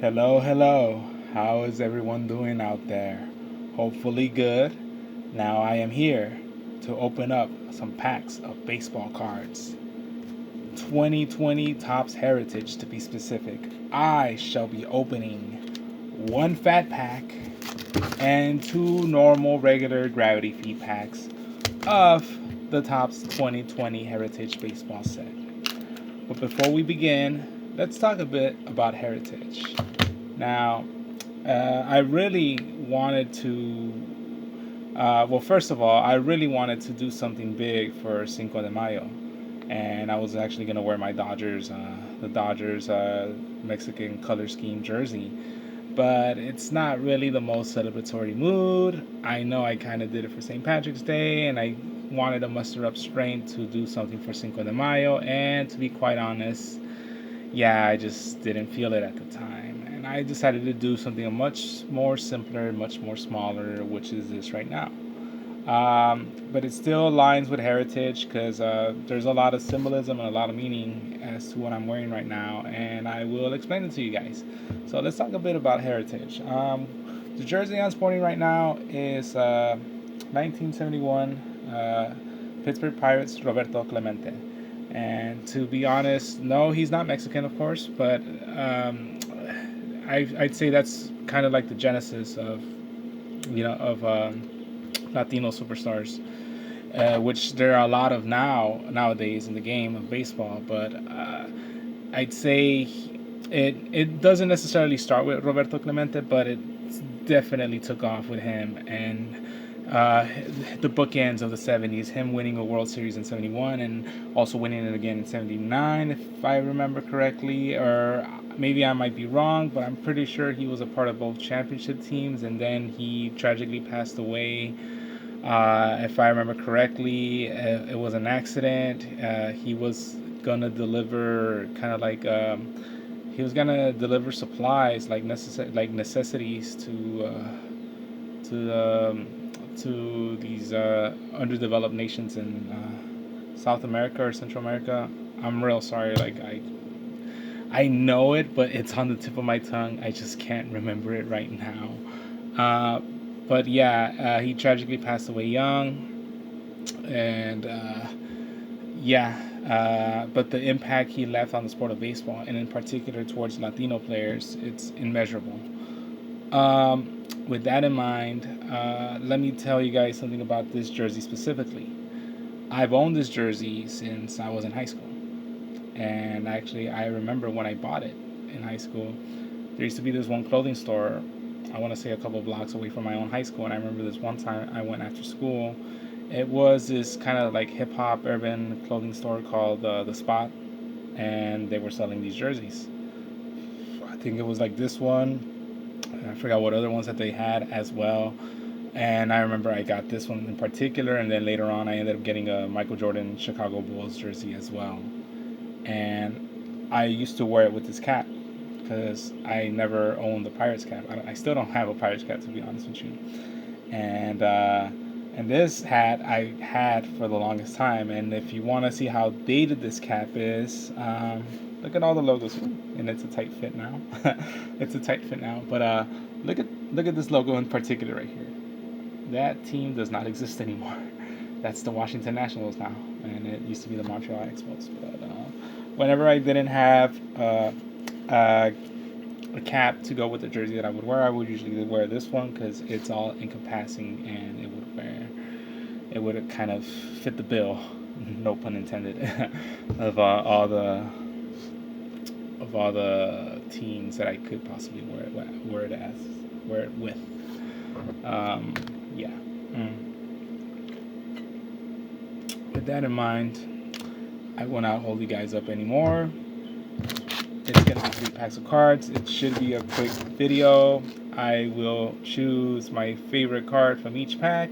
Hello, hello. How is everyone doing out there? Hopefully good. Now I am here to open up some packs of baseball cards. 2020 Topps Heritage to be specific. I shall be opening one fat pack and two normal regular gravity feed packs of the Topps 2020 Heritage Baseball set. But before we begin, let's talk a bit about Heritage. Now, I really wanted to. Well, first of all, I really wanted to do something big for Cinco de Mayo, and I was actually gonna wear my the Dodgers Mexican color scheme jersey. But it's not really the most celebratory mood. I know I kind of did it for St. Patrick's Day, and I wanted to muster up strength to do something for Cinco de Mayo. And to be quite honest, yeah, I just didn't feel it at the time. And I decided to do something much more simpler, much more smaller, which is this right now. But it still aligns with heritage because there's a lot of symbolism and a lot of meaning as to what I'm wearing right now, and I will explain it to you guys. So let's talk a bit about heritage. The jersey I'm sporting right now is 1971 Pittsburgh Pirates Roberto Clemente. And to be honest, no, he's not Mexican, of course, but I'd say that's kind of like the genesis of Latino superstars, which there are a lot of nowadays in the game of baseball. But I'd say it doesn't necessarily start with Roberto Clemente, but it definitely took off with him and the bookends of the 70s, him winning a World Series in 71 and also winning it again in 79, if I remember correctly, or maybe I might be wrong, but I'm pretty sure he was a part of both championship teams, and then he tragically passed away. If I remember correctly, it was an accident. He was gonna deliver kind of like he was gonna deliver supplies like necessities to to these underdeveloped nations in South America or Central America. I'm real sorry. I know it, but it's on the tip of my tongue. I just can't remember it right now. Uh, but yeah, he tragically passed away young, and yeah. But the impact he left on the sport of baseball, and in particular towards Latino players, it's immeasurable. With that in mind, let me tell you guys something about this jersey specifically. I've owned this jersey since I was in high school. And actually, I remember when I bought it in high school, there used to be this one clothing store, I want to say a couple of blocks away from my own high school. And I remember this one time I went after school. It was this kind of like hip hop urban clothing store called The Spot. And they were selling these jerseys. I think it was like this one. I forgot what other ones that they had as well. And I remember I got this one in particular, and then later on I ended up getting a Michael Jordan Chicago Bulls jersey as well. And I used to wear it with this cap because I never owned the Pirates cap. I still don't have a Pirates cap, to be honest with you. And this hat I had for the longest time. And if you want to see how dated this cap is, look at all the logos, and it's a tight fit now. It's a tight fit now. But look at this logo in particular right here. That team does not exist anymore. That's the Washington Nationals now, and it used to be the Montreal Expos. But whenever I didn't have a cap to go with the jersey that I would wear, I would usually wear this one because it's all encompassing and it would kind of fit the bill, no pun intended, of all the teams that I could possibly wear it with. Yeah. With that in mind, I will not hold you guys up anymore. It's going to be 3 packs of cards. It should be a quick video. I will choose my favorite card from each pack.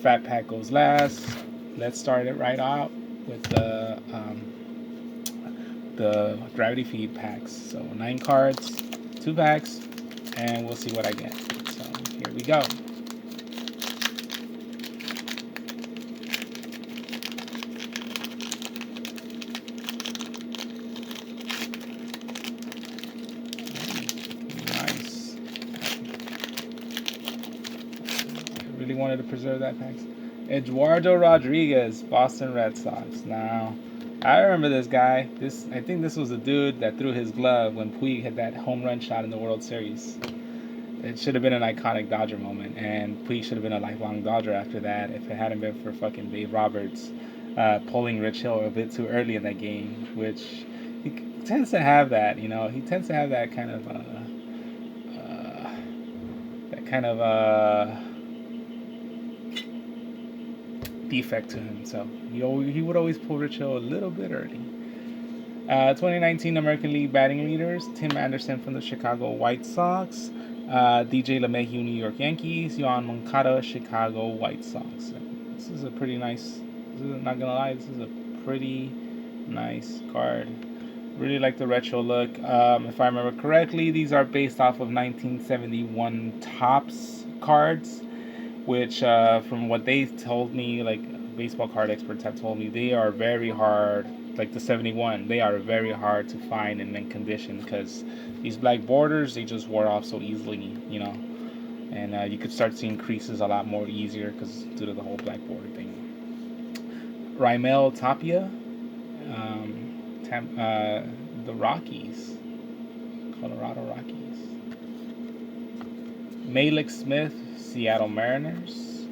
Fat pack goes last. Let's start it right out with the gravity feed packs. So 9 cards, 2 packs, and we'll see what I get. So here we go. really wanted to preserve that pack. Eduardo Rodriguez, Boston Red Sox. Now, I remember this guy. I think this was the dude that threw his glove when Puig had that home run shot in the World Series. It should have been an iconic Dodger moment, and Puig should have been a lifelong Dodger after that if it hadn't been for fucking Dave Roberts pulling Rich Hill a bit too early in that game, which he tends to have that, you know. He tends to have that kind of defect to him. So he would always pull Rich Hill a little bit early. 2019 American League batting leaders: Tim Anderson from the Chicago White Sox, DJ LeMahieu, New York Yankees, Yoan Moncada, Chicago White Sox. This is a pretty nice. Not gonna lie, this is a pretty nice card. Really like the retro look. If I remember correctly, these are based off of 1971 Topps cards, which from what they told me, like baseball card experts have told me, they are very hard. Like the 71, they are very hard to find and mint condition because these black borders, they just wore off so easily, you know. And you could start seeing creases a lot more easier because due to the whole black border thing. Raimel Tapia, the Rockies, Colorado Rockies. Malik Smith, Seattle Mariners.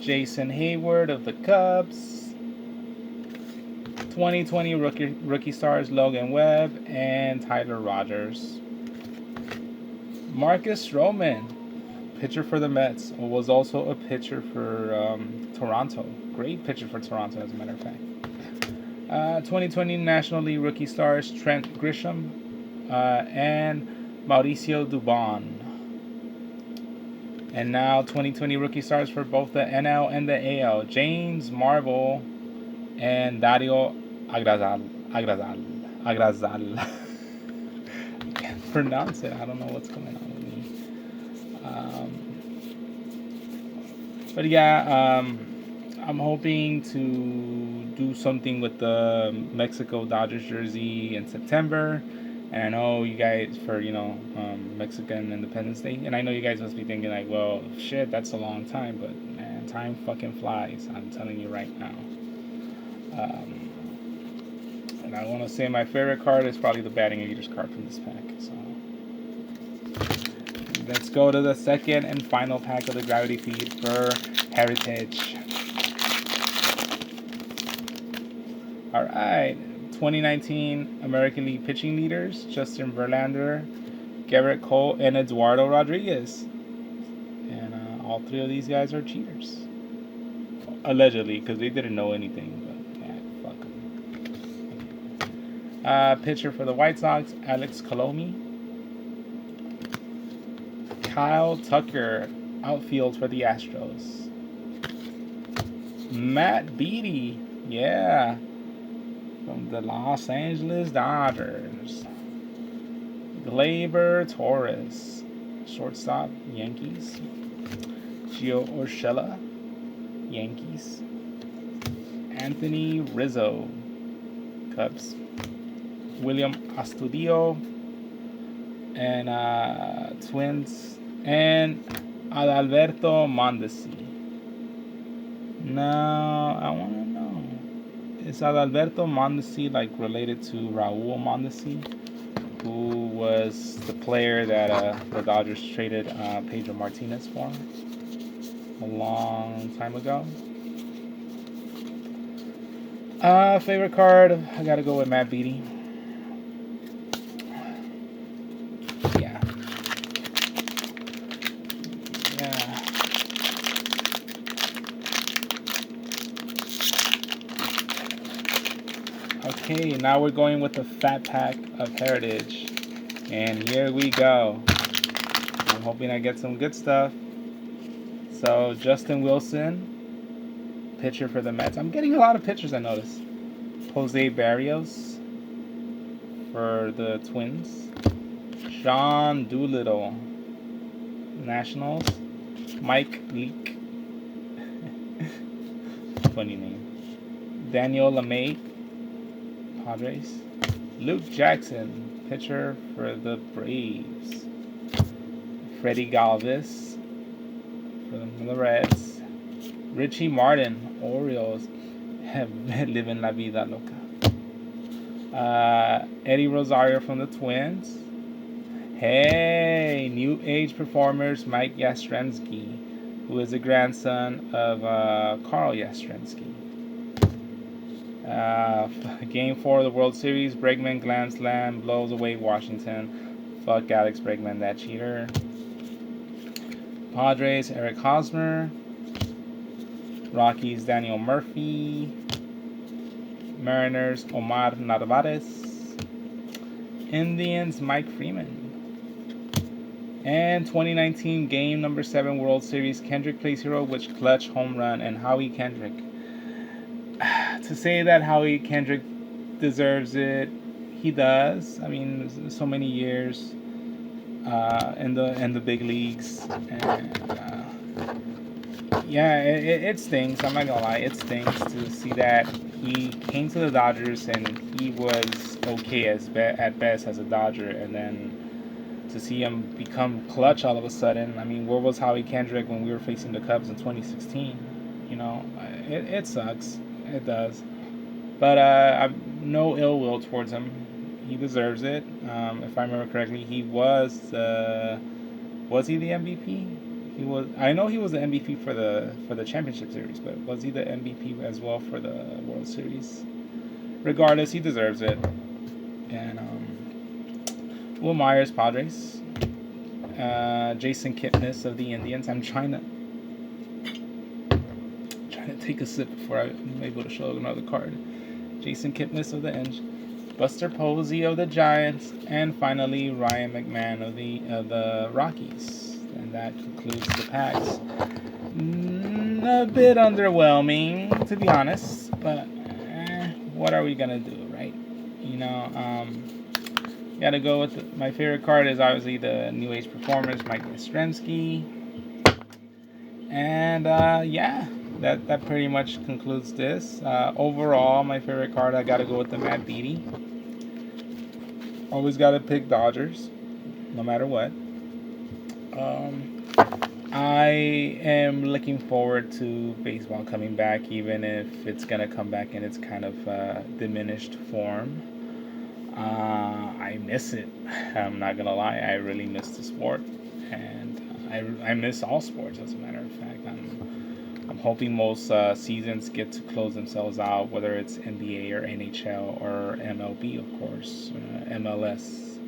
Jason Hayward of the Cubs. 2020 rookie stars Logan Webb and Tyler Rogers. Marcus Stroman, pitcher for the Mets, was also a pitcher for Toronto. Great pitcher for Toronto, as a matter of fact. 2020 National League rookie stars Trent Grisham and Mauricio Dubon. And now 2020 rookie stars for both the NL and the AL: James Marble and Dario Agrazal. I can't pronounce it. I don't know what's going on with me. But yeah, I'm hoping to do something with the Mexico Dodgers jersey in September. And I know you guys, for, Mexican Independence Day. And I know you guys must be thinking like, well, shit, that's a long time. But, man, time fucking flies. I'm telling you right now. And I want to say my favorite card is probably the batting leaders card from this pack. So let's go to the second and final pack of the Gravity Feed for Heritage. All right. 2019 American League pitching leaders: Justin Verlander, Garrett Cole, and Eduardo Rodriguez. And all three of these guys are cheaters. Allegedly, because they didn't know anything. But, fuck them. Pitcher for the White Sox, Alex Colomi. Kyle Tucker, outfield for the Astros. Matt Beattie, yeah, from the Los Angeles Dodgers. Gleyber Torres, shortstop, Yankees. Gio Urshela, Yankees. Anthony Rizzo, Cubs. William Astudillo, and Twins. And Adalberto Mondesi. Now, I want to know, is Adalberto Mondesi like related to Raul Mondesi, who was the player that the Dodgers traded Pedro Martinez for a long time ago? Favorite card, I gotta go with Matt Beattie. Yeah. Okay, now we're going with the fat pack of Heritage. And here we go. I'm hoping I get some good stuff. So, Justin Wilson, pitcher for the Mets. I'm getting a lot of pitchers, I notice. Jose Barrios for the Twins. Sean Doolittle, Nationals. Mike Leake. Funny name. Daniel LeMay, Padres. Luke Jackson, pitcher for the Braves. Freddie Galvis from the Reds. Richie Martin, Orioles, living la vida loca. Eddie Rosario from the Twins. Hey, new age performers Mike Yastrzemski, who is the grandson of Carl Yastrzemski. Game 4 of the World Series, Bregman Grand Slam blows away Washington. Fuck Alex Bregman, that cheater. Padres, Eric Hosmer. Rockies, Daniel Murphy. Mariners, Omar Narvaez. Indians, Mike Freeman. And 2019 Game Number 7 World Series, Kendrick plays hero with clutch home run and Howie Kendrick. To say that Howie Kendrick deserves it, he does. I mean, so many years in the big leagues, and yeah, it stings. I'm not gonna lie, it stings to see that he came to the Dodgers and he was okay at best as a Dodger, and then to see him become clutch all of a sudden. I mean, where was Howie Kendrick when we were facing the Cubs in 2016? You know, it sucks. It does. But I've no ill will towards him. He deserves it. If I remember correctly, he was he the MVP? He was. I know he was the MVP for the championship series, but was he the MVP as well for the World Series? Regardless, he deserves it. And Will Myers, Padres. Jason Kipnis of the Indians. I'm trying to take a sip before I'm able to show another card. Jason Kipnis of the Eng. Buster Posey of the Giants, and finally Ryan McMahon of the Rockies. And that concludes the packs. A bit underwhelming, to be honest, but what are we gonna do, right? You know, gotta go with my favorite card is obviously the New Age Performers, Mike Yastrzemski, and yeah. That pretty much concludes this. Overall, my favorite card, I gotta go with the Matt Beatty. Always gotta pick Dodgers, no matter what. I am looking forward to baseball coming back, even if it's gonna come back in its kind of diminished form. I miss it. I'm not gonna lie, I really miss the sport, and I miss all sports, as a matter of fact. I'm hoping most seasons get to close themselves out, whether it's NBA or NHL or MLB, of course, MLS,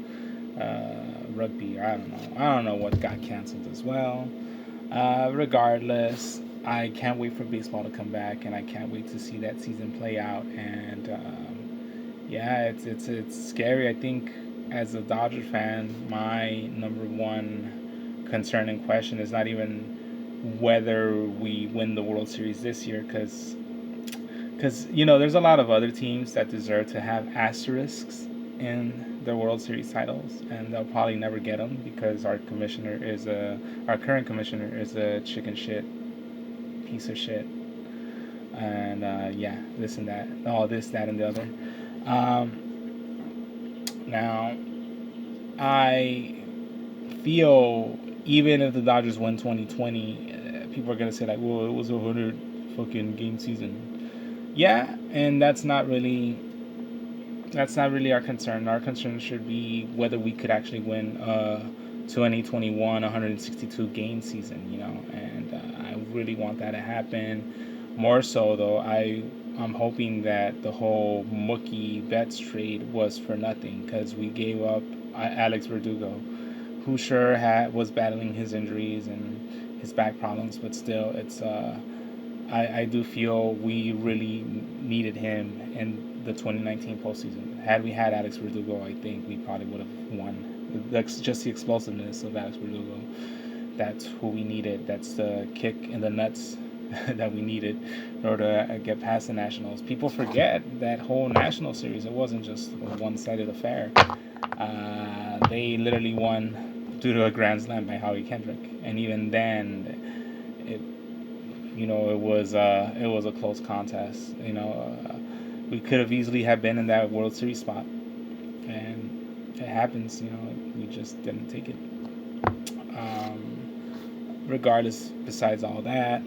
rugby. I don't know what got canceled as well. Regardless, I can't wait for baseball to come back, and I can't wait to see that season play out. And yeah, it's scary. I think as a Dodger fan, my number one concern and question is not even whether we win the World Series this year, because you know there's a lot of other teams that deserve to have asterisks in their World Series titles, and they'll probably never get them because our current commissioner is a chicken shit piece of shit, and yeah, this and that, all this, that, and the other. Now, I feel even if the Dodgers win 2020, people are gonna say like, "Well, it was a 100 fucking game season." Yeah, and that's not really our concern. Our concern should be whether we could actually win 2021 162 game season, you know. And I really want that to happen. More so though, I'm hoping that the whole Mookie Betts trade was for nothing, because we gave up Alex Verdugo, who sure was battling his injuries and his back problems, but still, it's I do feel we really needed him in the 2019 postseason. Had we had Alex Verdugo, I think we probably would have won. That's just the explosiveness of Alex Verdugo. That's who we needed. That's the kick in the nuts that we needed in order to get past the Nationals. People forget that whole National Series, it wasn't just a one-sided affair. They literally won due to a grand slam by Howie Kendrick, and even then, it was a close contest. We could have easily have been in that World Series spot, and it happens. We just didn't take it. Regardless, besides all that,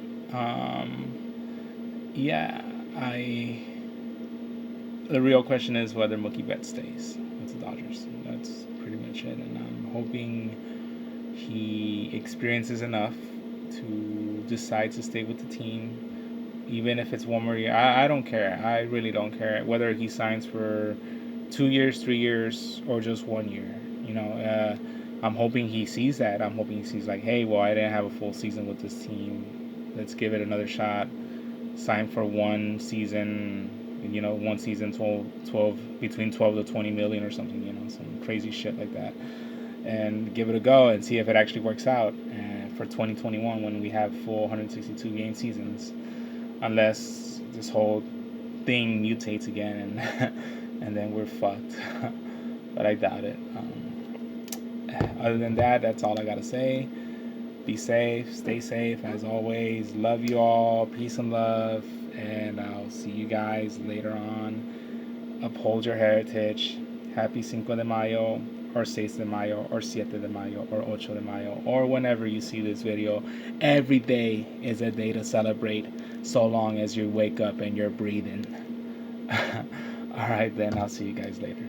yeah, I. The real question is whether Mookie Betts stays with the Dodgers. That's pretty much it, and I'm hoping he experiences enough to decide to stay with the team, even if it's one more year. I don't care. I really don't care whether he signs for 2 years, 3 years, or just 1 year. I'm hoping he sees that. I'm hoping he sees like, hey, well, I didn't have a full season with this team. Let's give it another shot. Sign for one season. 12 between 12 to 20 million or something. Some crazy shit like that, and give it a go and see if it actually works out for 2021 when we have full 162 game seasons, unless this whole thing mutates again and then we're fucked. But I doubt it. Other than that, that's all I gotta say. Be safe, stay safe as always. Love you all, peace and love, and I'll see you guys later on. Uphold your heritage. Happy Cinco de Mayo, or Seis de Mayo, or Siete de Mayo, or Ocho de Mayo, or whenever you see this video. Every day is a day to celebrate, so long as you wake up and you're breathing. Alright then, I'll see you guys later.